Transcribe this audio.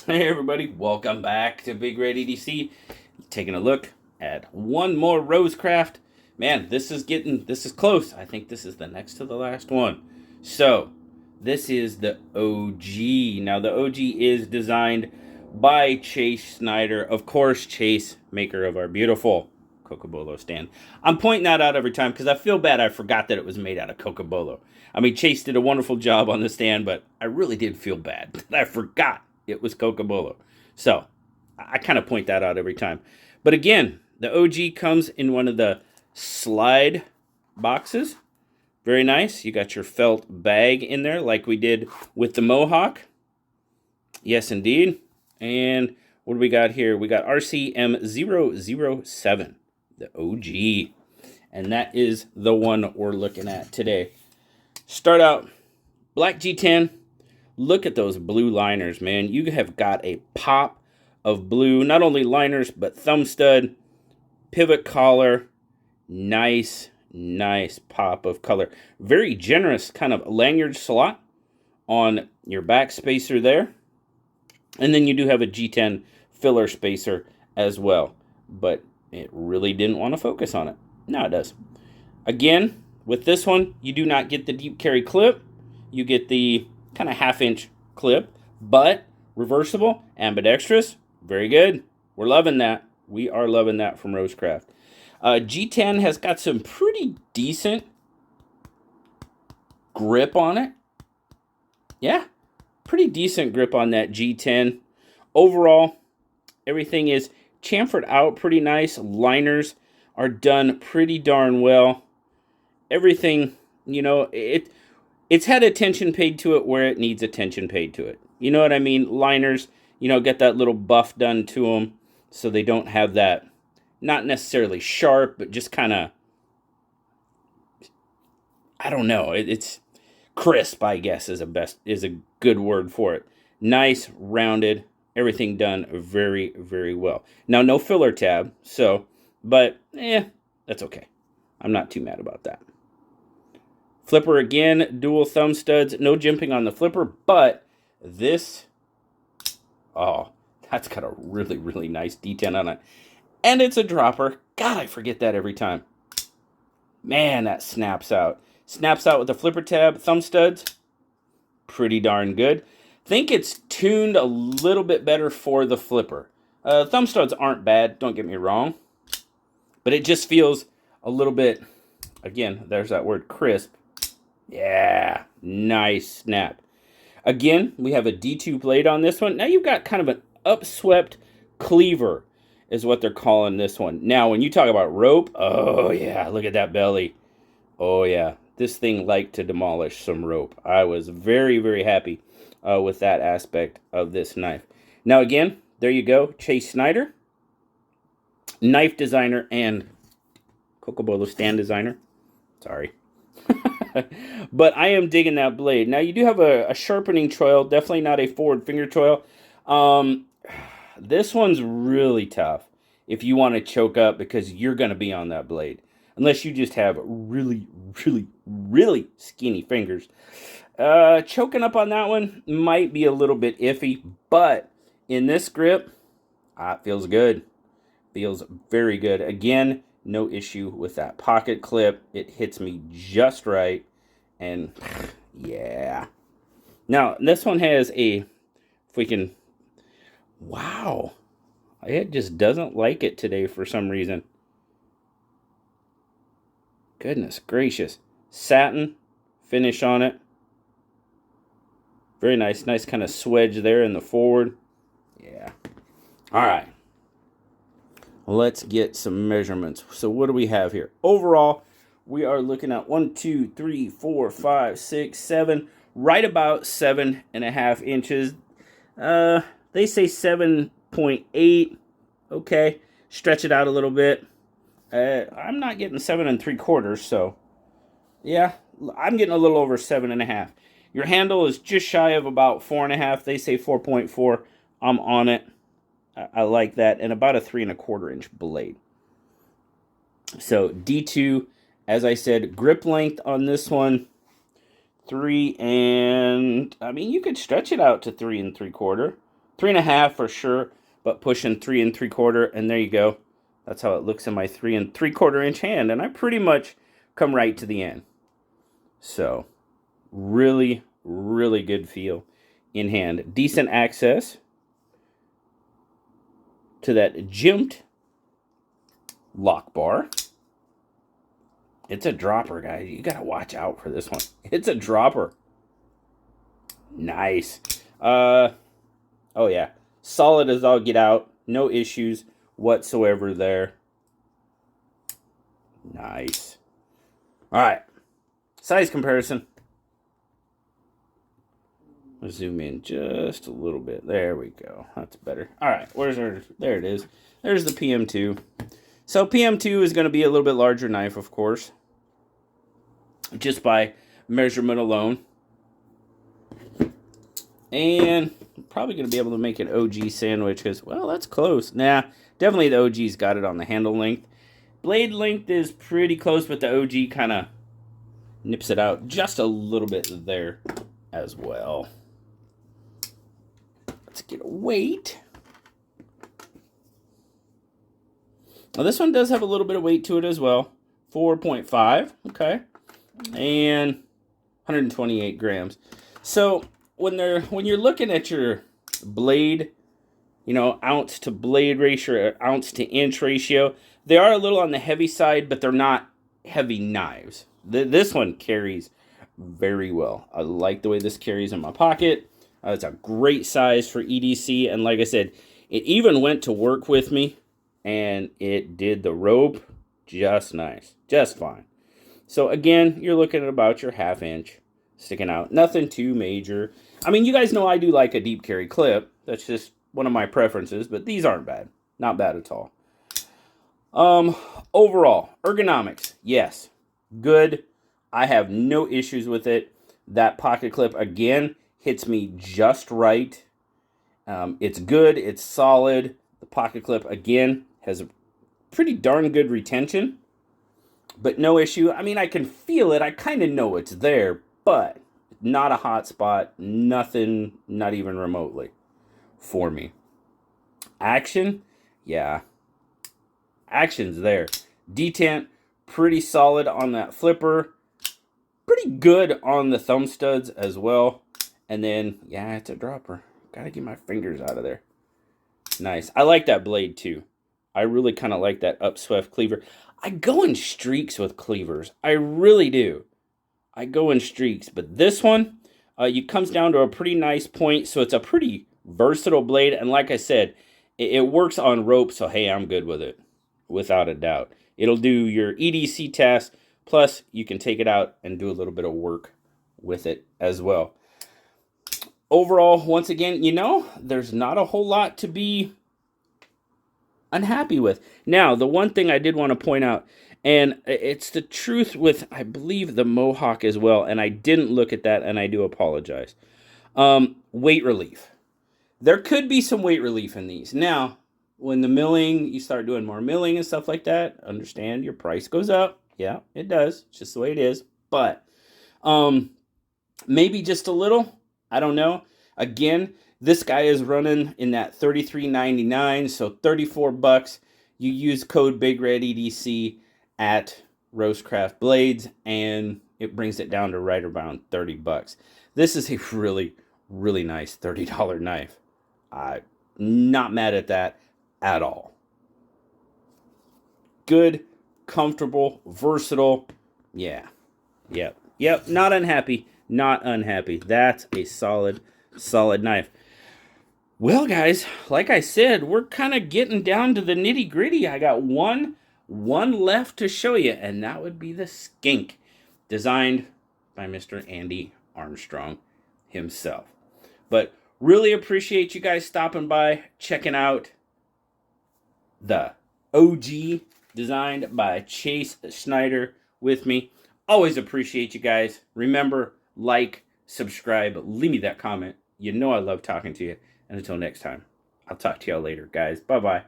Hey everybody, welcome back to BigRedEDC. Taking a look at one more RoseCraft. Man, this is close. I think this is the next to the last one. So, this is the Ogee. Now, the Ogee is designed by Snyder. Of course, Chase, maker of our beautiful Cocobolo stand. I'm pointing that out every time because I feel bad I forgot that it was made out of Cocobolo. I mean, Chase did a wonderful job on the stand, but I really did feel bad that I forgot it was Cocobolo. So I kind of point that out every time. But again, the Ogee comes in one of the slide boxes. Very nice. You got your felt bag in there like we did with the Mohawk. Yes, indeed. And what do we got here? We got RCM007, the Ogee. And that is the one we're looking at today. Start out black G10. Look at those blue liners, man. You have got a pop of blue. Not only liners, but thumb stud, pivot collar. Nice pop of color. Very generous kind of lanyard slot on your back spacer there. And then you do have a G10 filler spacer as well. But it really didn't want to focus on it. Now it does. Again, with this one, you do not get the deep carry clip. You get the kind of half-inch clip, but reversible, ambidextrous, very good. We're loving that. We are loving that from RoseCraft. G10 has got some pretty decent grip on it. Yeah, pretty decent grip on that G10. Overall, everything is chamfered out pretty nice. Liners are done pretty darn well. Everything, you know, it's had attention paid to it where it needs attention paid to it. You know what I mean? Liners, you know, get that little buff done to them so they don't have that, not necessarily sharp, but just kind of, I don't know. It's crisp, I guess, is a good word for it. Nice, rounded, everything done very, very well. Now, no filler tab, but that's okay. I'm not too mad about that. Flipper again, dual thumb studs, no jimping on the flipper, but this, that's got a really, really nice D10 on it. And it's a dropper. God, I forget that every time. Man, that snaps out. Snaps out with the flipper tab, thumb studs, pretty darn good. Think it's tuned a little bit better for the flipper. Thumb studs aren't bad, don't get me wrong. But it just feels a little bit, again, there's that word, crisp. Yeah, nice snap. Again, we have a D2 blade on this one. Now you've got kind of an upswept cleaver is what they're calling this one. Now, when you talk about rope, oh yeah, look at that belly. Oh yeah, this thing liked to demolish some rope. I was very, very happy with that aspect of this knife. Now again, there you go, Chase Snyder, knife designer and Cocobolo stand designer. Sorry. But I am digging that blade. Now, you do have a sharpening choil. Definitely not a forward finger choil. This one's really tough if you want to choke up because you're going to be on that blade. Unless you just have really, really, really skinny fingers. Choking up on that one might be a little bit iffy. But in this grip, it feels good. Feels very good. Again, no issue with that pocket clip. It hits me just right. And yeah. Now, this one has a freaking, wow. It just doesn't like it today for some reason. Goodness gracious. Satin finish on it. Very nice. Nice kind of swedge there in the forward. Yeah. All right. Let's get some measurements. So what do we have here? Overall, we are looking at 1, 2, 3, 4, 5, 6, 7, right about 7.5 inches. They say 7.8. Okay, stretch it out a little bit. I'm not getting 7 3/4, so yeah, I'm getting a little over 7.5. Your handle is just shy of about 4.5. They say 4.4. I'm on it. I like that, and about a 3 1/4 inch blade. So D2, as I said, grip length on this one, 3 and, I mean, you could stretch it out to 3 3/4. 3.5 for sure, but pushing 3 3/4, and there you go. That's how it looks in my 3 3/4 inch hand, and I pretty much come right to the end. So, really, really good feel in hand. Decent access to that jimped lock bar. It's a dropper, guys. You gotta watch out for this one. It's a dropper. Nice. Oh yeah. Solid as all get out. No issues whatsoever there. Nice. Alright. Size comparison. Let's zoom in just a little bit. There we go. That's better. Alright, where's our... There it is. There's the PM2. So PM2 is going to be a little bit larger knife, of course. Just by measurement alone. And I'm probably going to be able to make an Ogee sandwich because, well, that's close. Nah, definitely the Ogee's got it on the handle length. Blade length is pretty close, but the Ogee kind of nips it out just a little bit there as well. Let's get a weight. Now, this one does have a little bit of weight to it as well. 4.5, okay. And 128 grams. So when you're looking at your blade, you know, ounce to blade ratio, or ounce to inch ratio, they are a little on the heavy side, but they're not heavy knives. This one carries very well. I like the way this carries in my pocket. It's a great size for EDC, and like I said, it even went to work with me, and it did the rope just nice, just fine. So again, you're looking at about your 1/2 inch sticking out. Nothing too major. I mean, you guys know I do like a deep carry clip. That's just one of my preferences, but these aren't bad. Not bad at all. Overall, ergonomics, yes, good. I have no issues with it. That pocket clip, again, hits me just right. It's good. It's solid. The pocket clip, again, has a pretty darn good retention, but no issue. I mean, I can feel it. I kind of know it's there, but not a hot spot. Nothing, not even remotely for me. Action, yeah. Action's there. Detent, pretty solid on that flipper. Pretty good on the thumb studs as well. And then, yeah, it's a dropper. Gotta get my fingers out of there. Nice. I like that blade too. I really kind of like that Upswept cleaver. I go in streaks with cleavers. I really do. I go in streaks. But this one, it comes down to a pretty nice point. So it's a pretty versatile blade. And like I said, it works on rope. So, hey, I'm good with it. Without a doubt. It'll do your EDC test. Plus, you can take it out and do a little bit of work with it as well. Overall, once again, you know, there's not a whole lot to be unhappy with. Now, the one thing I did want to point out, and it's the truth with, I believe, the Mohawk as well, and I didn't look at that, and I do apologize. Weight relief. There could be some weight relief in these. Now, when the milling, you start doing more milling and stuff like that, understand your price goes up. Yeah, it does. It's just the way it is. But maybe just a little. I don't know. Again, this guy is running in that $33.99, so $34. You use code BigRedEDC at RoseCraft Blades, and it brings it down to right around $30. This is a really, really nice $30 knife. I'm not mad at that at all. Good, comfortable, versatile. Yeah. Yep. Not unhappy. Not unhappy. That's a solid knife. Well, guys, like I said, we're kind of getting down to the nitty gritty. I got one left to show you, and that would be the Skink, designed by Mr. Andy Armstrong himself. But really appreciate you guys stopping by, checking out the Ogee, designed by Chase Snyder with me. Always appreciate you guys. Remember, like, subscribe, leave me that comment. You know I love talking to you. And until next time, I'll talk to y'all later, guys. Bye-bye.